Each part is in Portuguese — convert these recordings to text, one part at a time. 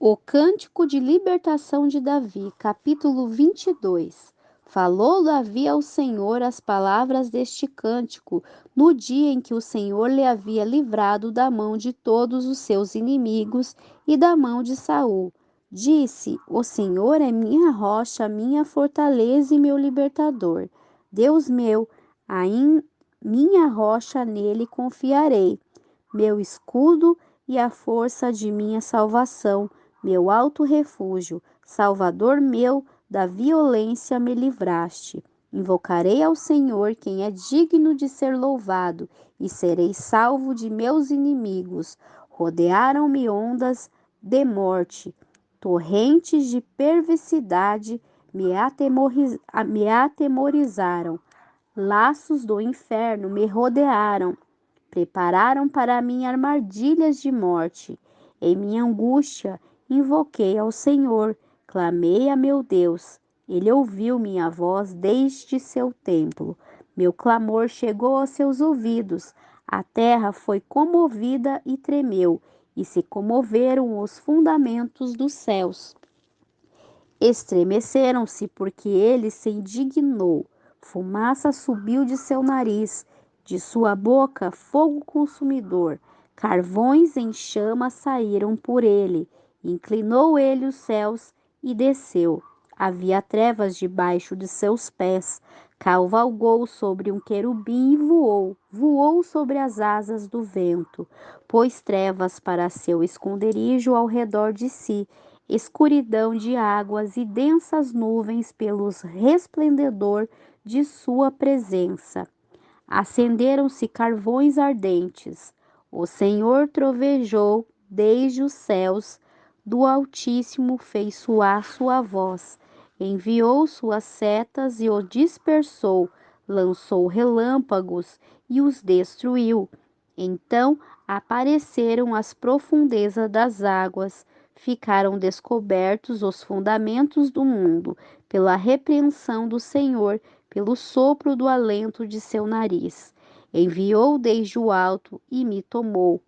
O cântico de libertação de Davi, capítulo 22. Falou Davi ao Senhor as palavras deste cântico, no dia em que o Senhor lhe havia livrado da mão de todos os seus inimigos e da mão de Saul. Disse: O Senhor é minha rocha, minha fortaleza e meu libertador. Deus meu, minha rocha, nele confiarei. Meu escudo e a força de minha salvação, meu alto refúgio, Salvador meu, da violência me livraste. Invocarei ao Senhor, quem é digno de ser louvado, e serei salvo de meus inimigos. Rodearam-me ondas de morte, torrentes de perversidade me atemorizaram. Laços do inferno me rodearam. Prepararam para mim armadilhas de morte. Em minha angústia, invoquei ao Senhor, clamei a meu Deus. Ele ouviu minha voz desde seu templo. Meu clamor chegou aos seus ouvidos. A terra foi comovida e tremeu, e se comoveram os fundamentos dos céus. Estremeceram-se porque ele se indignou. Fumaça subiu de seu nariz, de sua boca fogo consumidor. Carvões em chamas saíram por ele. Inclinou ele os céus e desceu. Havia trevas debaixo de seus pés. Cavalgou sobre um querubim e voou sobre as asas do vento. Pôs trevas para seu esconderijo ao redor de si, escuridão de águas e densas nuvens pelos resplendor de sua presença. Acenderam-se carvões ardentes. O Senhor trovejou desde os céus, do Altíssimo fez soar sua voz, enviou suas setas e o dispersou, lançou relâmpagos e os destruiu. Então apareceram as profundezas das águas, ficaram descobertos os fundamentos do mundo, pela repreensão do Senhor, pelo sopro do alento de seu nariz. Enviou desde o alto e me tomou.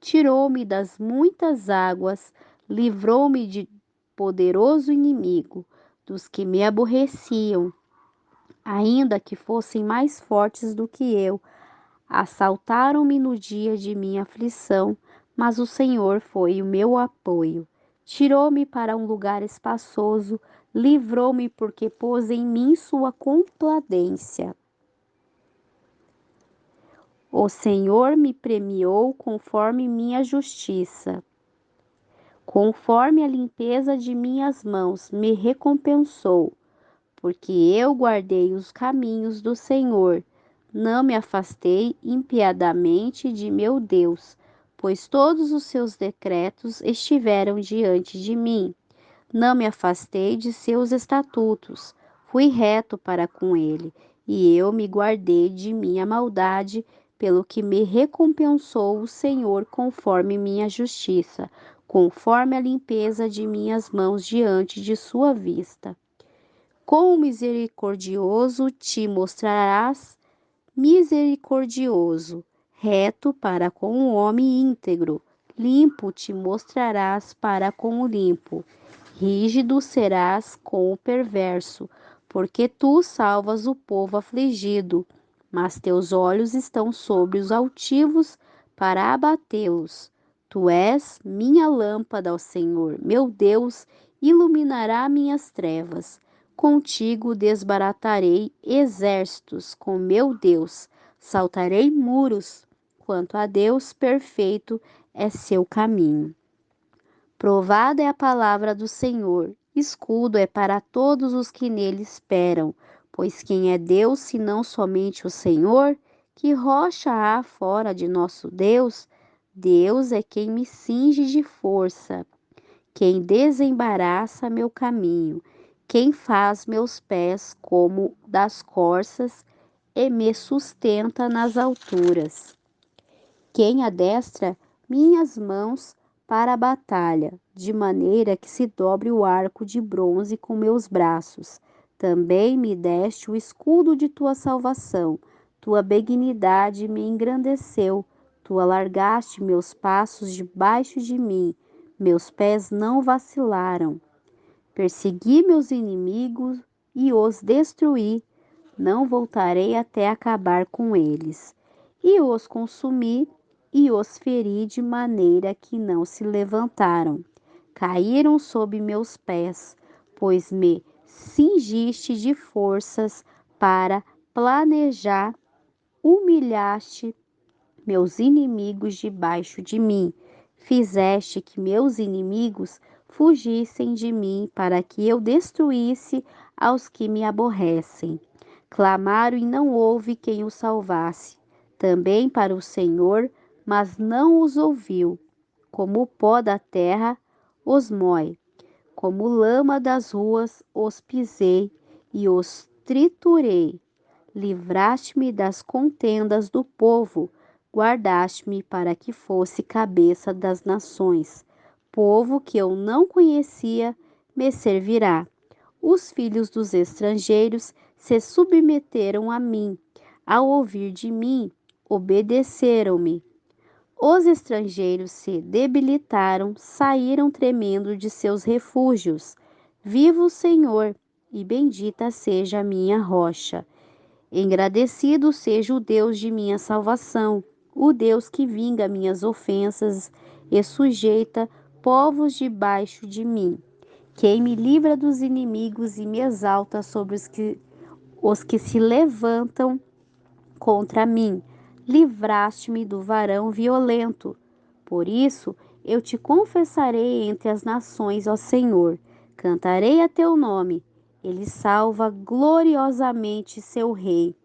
Tirou-me das muitas águas, livrou-me de poderoso inimigo, dos que me aborreciam, ainda que fossem mais fortes do que eu. Assaltaram-me no dia de minha aflição, mas o Senhor foi o meu apoio. Tirou-me para um lugar espaçoso, livrou-me porque pôs em mim sua complacência. O Senhor me premiou conforme minha justiça. Conforme a limpeza de minhas mãos, me recompensou, porque eu guardei os caminhos do Senhor. Não me afastei impiedamente de meu Deus, pois todos os seus decretos estiveram diante de mim. Não me afastei de seus estatutos, fui reto para com ele, e eu me guardei de minha maldade, pelo que me recompensou o Senhor conforme minha justiça, conforme a limpeza de minhas mãos diante de sua vista. Quão misericordioso te mostrarás, misericordioso, reto para com o homem íntegro, limpo te mostrarás para com o limpo, rígido serás com o perverso, porque tu salvas o povo afligido, mas teus olhos estão sobre os altivos para abatê-los. Tu és minha lâmpada, ó Senhor, meu Deus, iluminará minhas trevas. Contigo desbaratarei exércitos, com meu Deus, saltarei muros. Quanto a Deus, perfeito é seu caminho. Provada é a palavra do Senhor, escudo é para todos os que nele esperam. Pois quem é Deus, senão somente o Senhor? Que rocha há fora de nosso Deus? Deus é quem me cinge de força, quem desembaraça meu caminho, quem faz meus pés como das corças e me sustenta nas alturas. Quem adestra minhas mãos para a batalha, de maneira que se dobre o arco de bronze com meus braços. Também me deste o escudo de tua salvação, tua benignidade me engrandeceu, tu alargaste meus passos debaixo de mim, meus pés não vacilaram. Persegui meus inimigos e os destruí, não voltarei até acabar com eles. E os consumi e os feri de maneira que não se levantaram. Caíram sob meus pés, pois me cingiste de forças para planejar, humilhaste meus inimigos debaixo de mim. Fizeste que meus inimigos fugissem de mim para que eu destruísse aos que me aborrecem. Clamaram e não houve quem os salvasse. Também para o Senhor, mas não os ouviu. Como o pó da terra os mói, como lama das ruas os pisei e os triturei. Livraste-me das contendas do povo, guardaste-me para que fosse cabeça das nações. Povo que eu não conhecia me servirá. Os filhos dos estrangeiros se submeteram a mim. Ao ouvir de mim, obedeceram-me. Os estrangeiros se debilitaram, saíram tremendo de seus refúgios. Viva o Senhor, e bendita seja a minha rocha. Engrandecido seja o Deus de minha salvação, o Deus que vinga minhas ofensas e sujeita povos debaixo de mim. Quem me livra dos inimigos e me exalta sobre os que se levantam contra mim. Livraste-me do varão violento. Por isso, eu te confessarei entre as nações, ó Senhor. Cantarei a teu nome. Ele salva gloriosamente seu rei.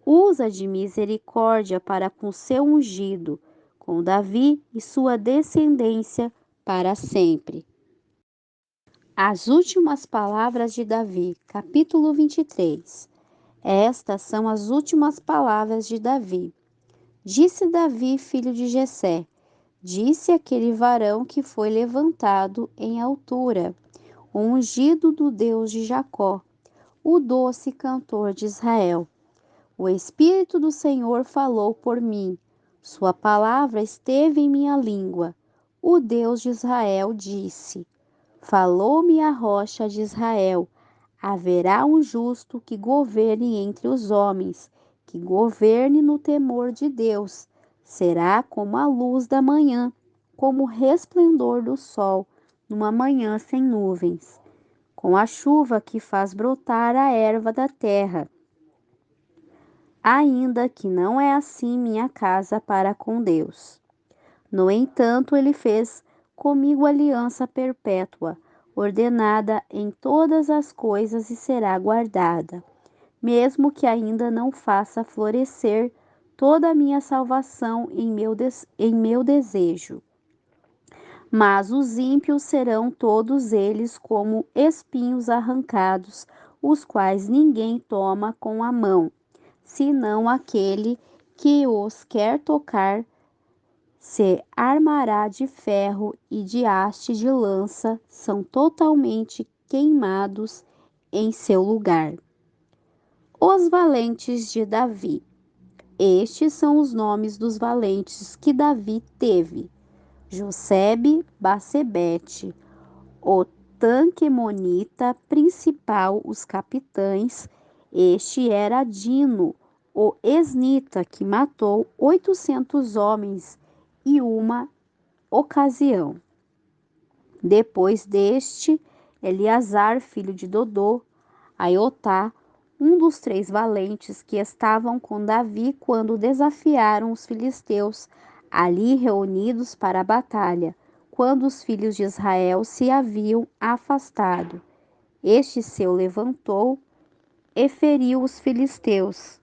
Usa de misericórdia para com seu ungido, com Davi e sua descendência para sempre. As últimas palavras de Davi, capítulo 23. Estas são as últimas palavras de Davi. Disse Davi, filho de Jessé, disse aquele varão que foi levantado em altura, o ungido do Deus de Jacó, o doce cantor de Israel. O Espírito do Senhor falou por mim, sua palavra esteve em minha língua. O Deus de Israel disse, falou-me a rocha de Israel, haverá um justo que governe entre os homens, que governe no temor de Deus. Será como a luz da manhã, como o resplendor do sol, numa manhã sem nuvens, com a chuva que faz brotar a erva da terra. Ainda que não é assim minha casa para com Deus. No entanto, ele fez comigo aliança perpétua, ordenada em todas as coisas e será guardada, mesmo que ainda não faça florescer toda a minha salvação em meu desejo. Mas os ímpios serão todos eles como espinhos arrancados, os quais ninguém toma com a mão, senão aquele que os quer tocar se armará de ferro e de haste de lança, são totalmente queimados em seu lugar. Os valentes de Davi. Estes são os nomes dos valentes que Davi teve: Josebe-Basebete, o Tanquemonita principal, os capitães. Este era Dino, o Esnita, que matou 800 homens e uma ocasião. Depois deste, Eleazar, filho de Dodô, Aiotá, um dos 3 valentes que estavam com Davi quando desafiaram os filisteus, ali reunidos para a batalha, quando os filhos de Israel se haviam afastado. Este se levantou e feriu os filisteus,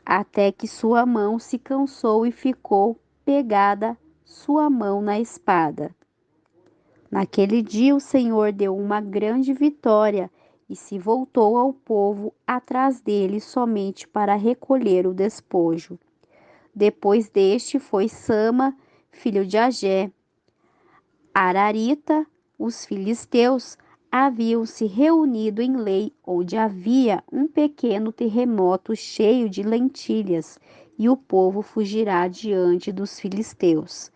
até que sua mão se cansou e ficou pegada sua mão na espada. Naquele dia o Senhor deu uma grande vitória e se voltou ao povo atrás dele somente para recolher o despojo. Depois deste foi Sama, filho de Agé. Ararita, os filisteus haviam se reunido em Lei, onde havia um pequeno terremoto cheio de lentilhas, e o povo fugirá diante dos filisteus.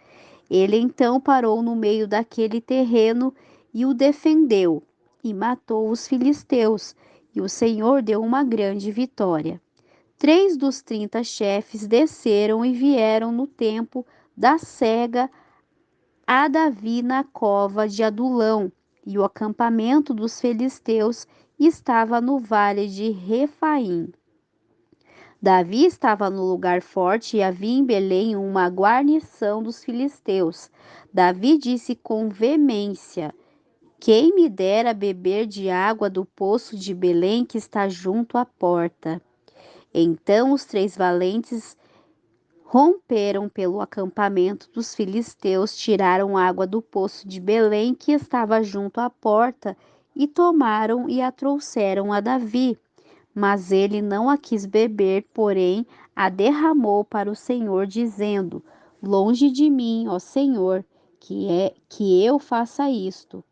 Ele então parou no meio daquele terreno e o defendeu, e matou os filisteus, e o Senhor deu uma grande vitória. 3 dos 30 chefes desceram e vieram no tempo da cega a Davi na cova de Adulão, e o acampamento dos filisteus estava no vale de Refaim. Davi estava no lugar forte e havia em Belém uma guarnição dos filisteus. Davi disse com veemência: quem me dera beber de água do poço de Belém que está junto à porta. Então os 3 valentes romperam pelo acampamento dos filisteus, tiraram água do poço de Belém que estava junto à porta e tomaram e a trouxeram a Davi. Mas ele não a quis beber, porém a derramou para o Senhor, dizendo: longe de mim, ó Senhor, que eu faça isto.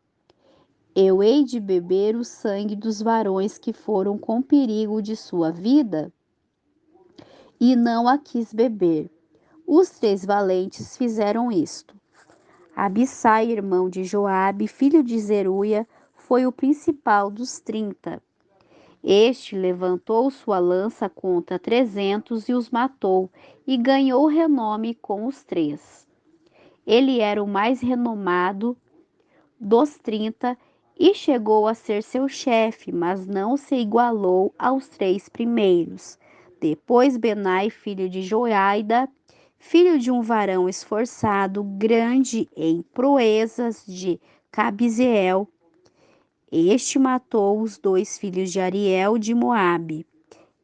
Eu hei de beber o sangue dos varões que foram com perigo de sua vida? E não a quis beber. Os 3 valentes fizeram isto. Abissai, irmão de Joabe, filho de Zeruia, foi o principal dos 30. Este levantou sua lança contra 300 e os matou, e ganhou renome com os 3. Ele era o mais renomado dos 30 e chegou a ser seu chefe, mas não se igualou aos 3 primeiros. Depois Benai, filho de Joiada, filho de um varão esforçado, grande em proezas de Cabizeel, este matou os 2 filhos de Ariel de Moabe.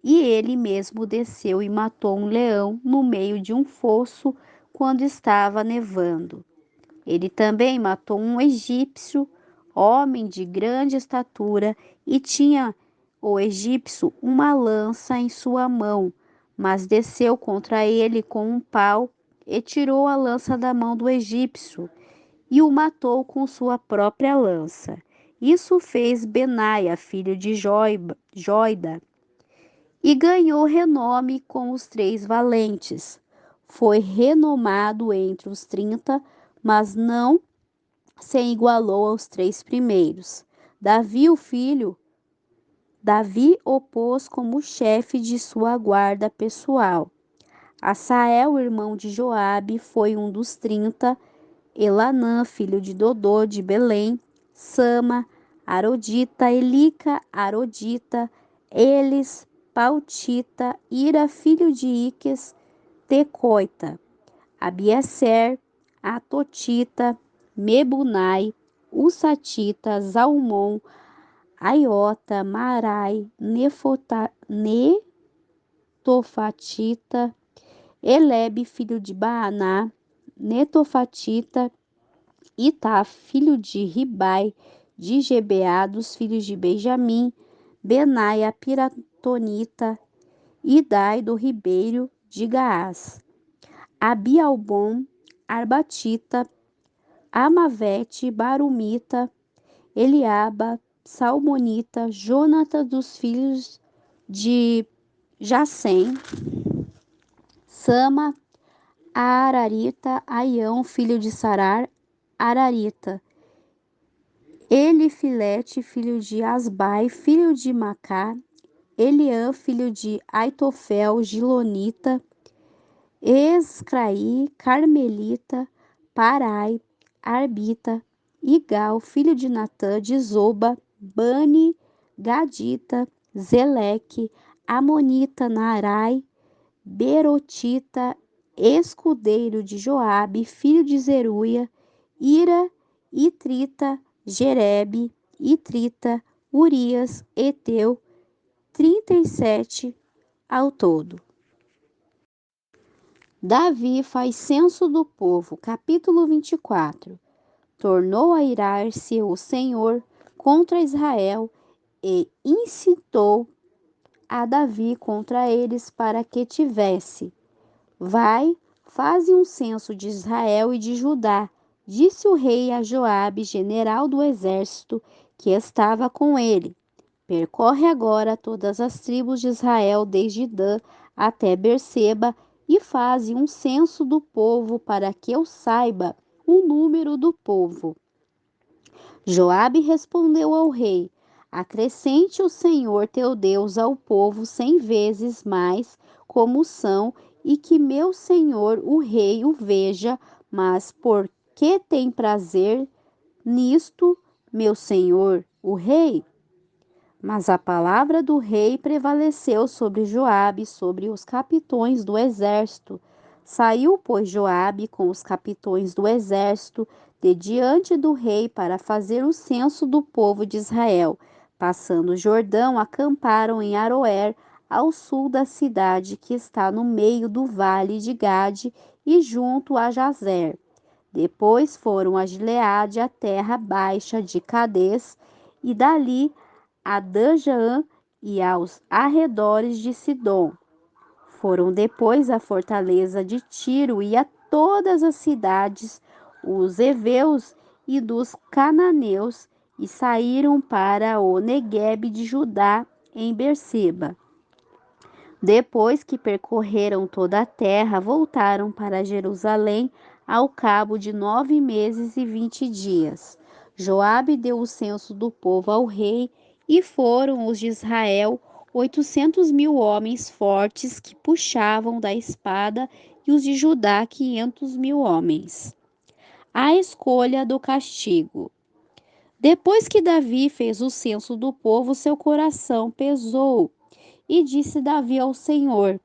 E ele mesmo desceu e matou um leão no meio de um fosso quando estava nevando. Ele também matou um egípcio, homem de grande estatura, e tinha o egípcio uma lança em sua mão, mas desceu contra ele com um pau e tirou a lança da mão do egípcio e o matou com sua própria lança. Isso fez Benaia, filho de Joida, e ganhou renome com os 3 valentes. Foi renomado entre os 30, mas não se igualou aos 3 primeiros. Davi o pôs como chefe de sua guarda pessoal. Asael, irmão de Joabe, foi um dos 30. Elanã, filho de Dodô, de Belém. Sama, Arodita. Elica, Arodita. Eles, Pautita. Ira, filho de Iques, Tecoita. Abieser, Atotita. Mebunai, Usatita. Zalmon, Aiota, Marai, Netofatita. Elebe, filho de Baaná, Netofatita. Itá, filho de Ribai, de Gebeá, dos filhos de Benjamim. Benaia, Piratonita. Idai, do ribeiro de Gaás. Abialbom, Arbatita. Amavete, Barumita. Eliaba, Salmonita. Jonata, dos filhos de Jacém. Sama, Ararita. Aião, filho de Sarar, Ararita. Elifilete, filho de Asbai, filho de Macá. Eliã, filho de Aitofel, Gilonita. Escraí, Carmelita. Parai, Arbita. Igal, filho de Natã, de Zoba. Bani, Gadita. Zeleque, Amonita. Narai, Berotita. Escudeiro de Joabe, filho de Zeruia. Ira, Itrita. Jerebe, Itrita. Urias, Eteu. 37 ao todo. Davi faz censo do povo. Capítulo 24. Tornou a irar-se o Senhor contra Israel e incitou a Davi contra eles para que tivesse: vai, faze um censo de Israel e de Judá, disse o rei a Joabe, general do exército, que estava com ele. Percorre agora todas as tribos de Israel, desde Dan até Berseba, e faze um censo do povo para que eu saiba o número do povo. Joabe respondeu ao rei: acrescente o Senhor teu Deus ao povo 100 vezes mais como são, e que meu senhor o rei o veja, mas por que tem prazer nisto, meu senhor o rei? Mas a palavra do rei prevaleceu sobre Joabe, sobre os capitões do exército. Saiu, pois, Joabe com os capitões do exército de diante do rei para fazer o censo do povo de Israel. Passando o Jordão, acamparam em Aroer, ao sul da cidade que está no meio do vale de Gade e junto a Jazer. Depois foram a Gileade, a terra baixa de Cades, e dali a Dajã e aos arredores de Sidom. Foram depois à fortaleza de Tiro e a todas as cidades, os heveus e dos cananeus, e saíram para o Neguebe de Judá, em Berseba. Depois que percorreram toda a terra, voltaram para Jerusalém ao cabo de 9 meses e 20 dias. Joabe deu o censo do povo ao rei, e foram os de Israel 800.000 homens fortes que puxavam da espada, e os de Judá 500.000 homens. A escolha do castigo. Depois que Davi fez o censo do povo, seu coração pesou, e disse Davi ao Senhor: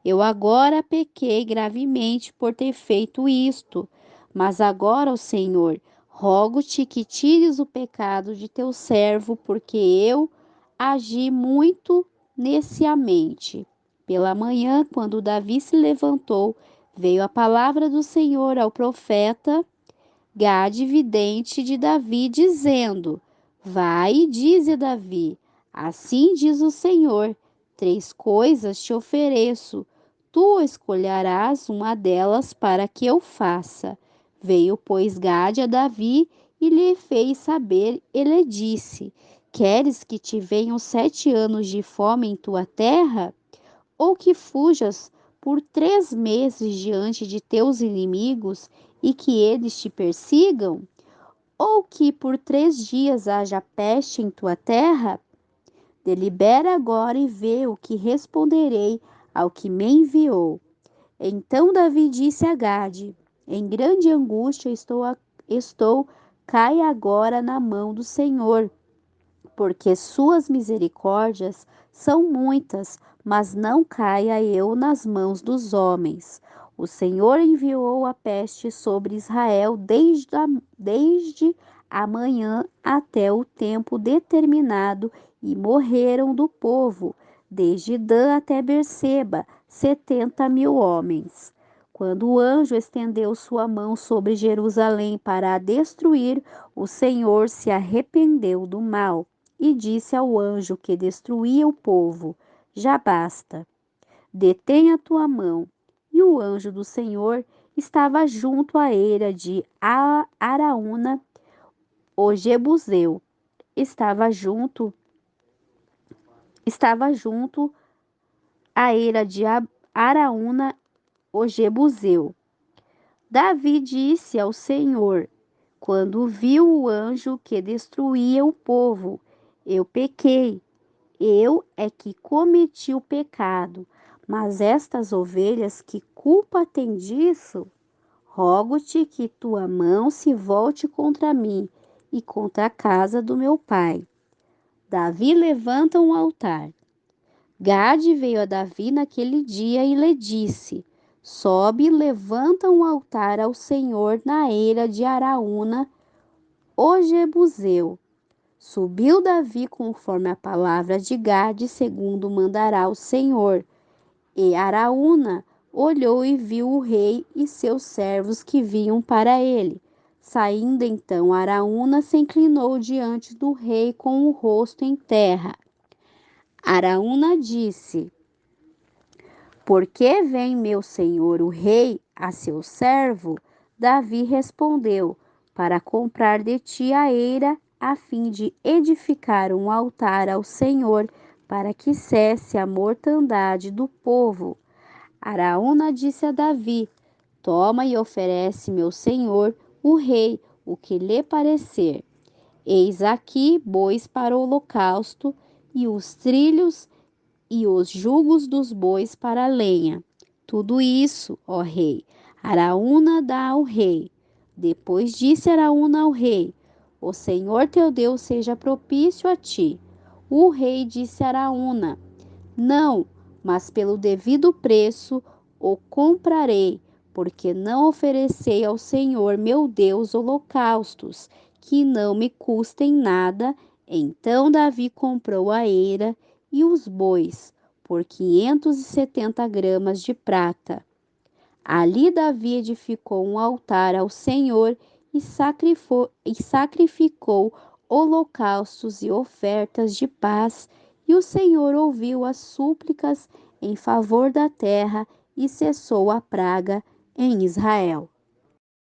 eu agora pequei gravemente por ter feito isto, mas agora, ó Senhor, rogo-te que tires o pecado de teu servo, porque eu agi muito neciamente. Pela manhã, quando Davi se levantou, veio a palavra do Senhor ao profeta Gade, vidente de Davi, dizendo: vai e dize a Davi: assim diz o Senhor: 3 coisas te ofereço, tu escolherás uma delas para que eu faça. Veio, pois, Gade a Davi e lhe fez saber, e lhe disse: queres que te venham 7 anos de fome em tua terra? Ou que fujas por 3 meses diante de teus inimigos e que eles te persigam? Ou que por 3 dias haja peste em tua terra? Delibera agora e vê o que responderei ao que me enviou. Então Davi disse a Gade: em grande angústia estou, cai agora na mão do Senhor, porque suas misericórdias são muitas, mas não caia eu nas mãos dos homens. O Senhor enviou a peste sobre Israel desde a manhã até o tempo determinado, e morreram do povo, desde Dan até Berseba, 70.000 homens. Quando o anjo estendeu sua mão sobre Jerusalém para a destruir, o Senhor se arrependeu do mal e disse ao anjo que destruía o povo: já basta, detém a tua mão. E o anjo do Senhor estava junto à eira de Araúna, o Jebuseu. Estava junto à eira de Araúna, o Jebuseu. Davi disse ao Senhor, quando viu o anjo que destruía o povo: eu pequei, eu é que cometi o pecado, mas estas ovelhas, que culpa têm disso? Rogo-te que tua mão se volte contra mim e contra a casa do meu pai. Davi levanta um altar. Gade veio a Davi naquele dia e lhe disse: sobe e levanta um altar ao Senhor na eira de Araúna, o Jebuseu. Subiu Davi conforme a palavra de Gade, segundo mandará o Senhor. E Araúna olhou e viu o rei e seus servos que vinham para ele. Saindo então Araúna, se inclinou diante do rei com o rosto em terra. Araúna disse: por que vem meu senhor o rei a seu servo? Davi respondeu: para comprar de ti a eira, a fim de edificar um altar ao Senhor, para que cesse a mortandade do povo. Araúna disse a Davi: toma e oferece, meu senhor, o rei o que lhe parecer. Eis aqui bois para o holocausto, e os trilhos e os jugos dos bois para a lenha. Tudo isso, ó rei, Araúna dá ao rei. Depois disse Araúna ao rei: O Senhor teu Deus seja propício a ti. O rei disse a Araúna: Não, mas pelo devido preço o comprarei, porque não oferecei ao Senhor meu Deus holocaustos, que não me custem nada. Então Davi comprou a eira e os bois por 570 gramas de prata. Ali Davi edificou um altar ao Senhor e sacrificou holocaustos e ofertas de paz, e o Senhor ouviu as súplicas em favor da terra e cessou a praga em Israel.